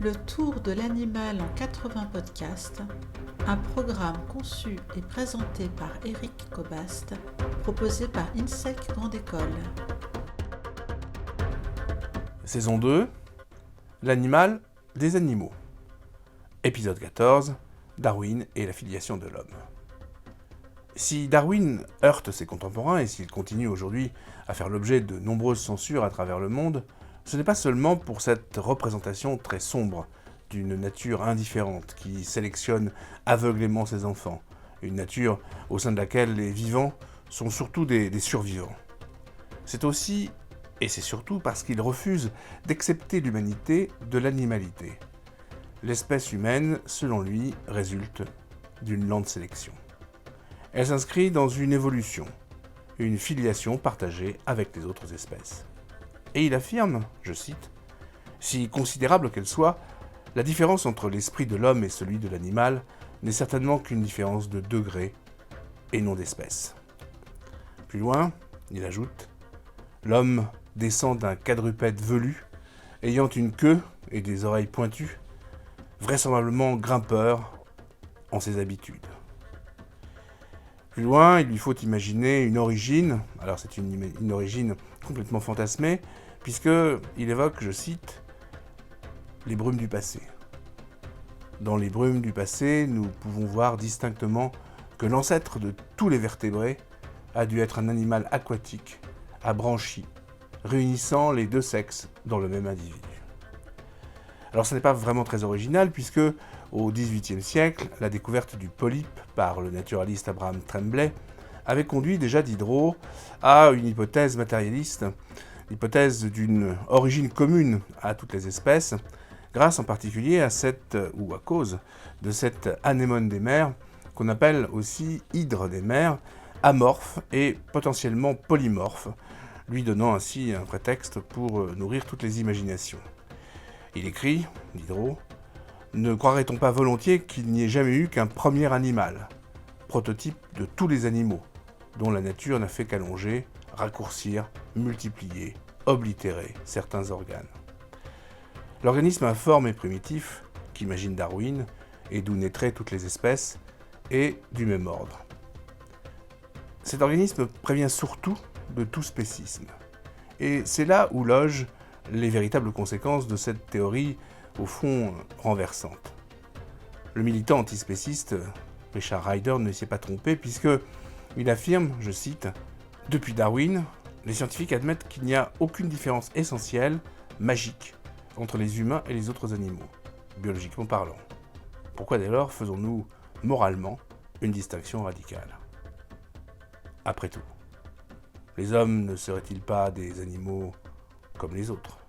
Le tour de l'animal en 80 podcasts, un programme conçu et présenté par Eric Cobast, proposé par INSEC Grande École. Saison 2, l'animal des animaux. Épisode 14, Darwin et la filiation de l'homme. Si Darwin heurte ses contemporains et s'il continue aujourd'hui à faire l'objet de nombreuses censures à travers le monde, ce n'est pas seulement pour cette représentation très sombre d'une nature indifférente qui sélectionne aveuglément ses enfants, une nature au sein de laquelle les vivants sont surtout des survivants. C'est aussi, et c'est surtout parce qu'il refuse d'accepter l'humanité de l'animalité. L'espèce humaine, selon lui, résulte d'une lente sélection. Elle s'inscrit dans une évolution, une filiation partagée avec les autres espèces. Et il affirme, je cite, « Si considérable qu'elle soit, la différence entre l'esprit de l'homme et celui de l'animal n'est certainement qu'une différence de degré et non d'espèce. » Plus loin, il ajoute, « L'homme descend d'un quadrupède velu, ayant une queue et des oreilles pointues, vraisemblablement grimpeur en ses habitudes. » Plus loin, il lui faut imaginer une origine, alors c'est une origine complètement fantasmée, puisqu'il évoque, je cite, « les brumes du passé. Dans les brumes du passé, nous pouvons voir distinctement que l'ancêtre de tous les vertébrés a dû être un animal aquatique, à branchies, réunissant les deux sexes dans le même individu. » Alors ce n'est pas vraiment très original, puisque au XVIIIe siècle, la découverte du polype par le naturaliste Abraham Tremblay avait conduit déjà Diderot à une hypothèse matérialiste, l'hypothèse d'une origine commune à toutes les espèces, grâce en particulier à cause de cette anémone des mers, qu'on appelle aussi hydre des mers, amorphe et potentiellement polymorphe, lui donnant ainsi un prétexte pour nourrir toutes les imaginations. Il écrit, Diderot, « Ne croirait-on pas volontiers qu'il n'y ait jamais eu qu'un premier animal, prototype de tous les animaux, dont la nature n'a fait qu'allonger, raccourcir, multiplier, oblitérer certains organes. L'organisme informe et primitif, qu'imagine Darwin, et d'où naîtraient toutes les espèces, est du même ordre. Cet organisme prévient surtout de tout spécisme. Et c'est là où logent les véritables conséquences de cette théorie, au fond, renversante. Le militant antispéciste, Richard Ryder, ne s'y est pas trompé, puisqu'il affirme, je cite, « Depuis Darwin, les scientifiques admettent qu'il n'y a aucune différence essentielle, magique, entre les humains et les autres animaux, biologiquement parlant. Pourquoi dès lors faisons-nous, moralement, une distinction radicale ? Après tout, les hommes ne seraient-ils pas des animaux comme les autres ?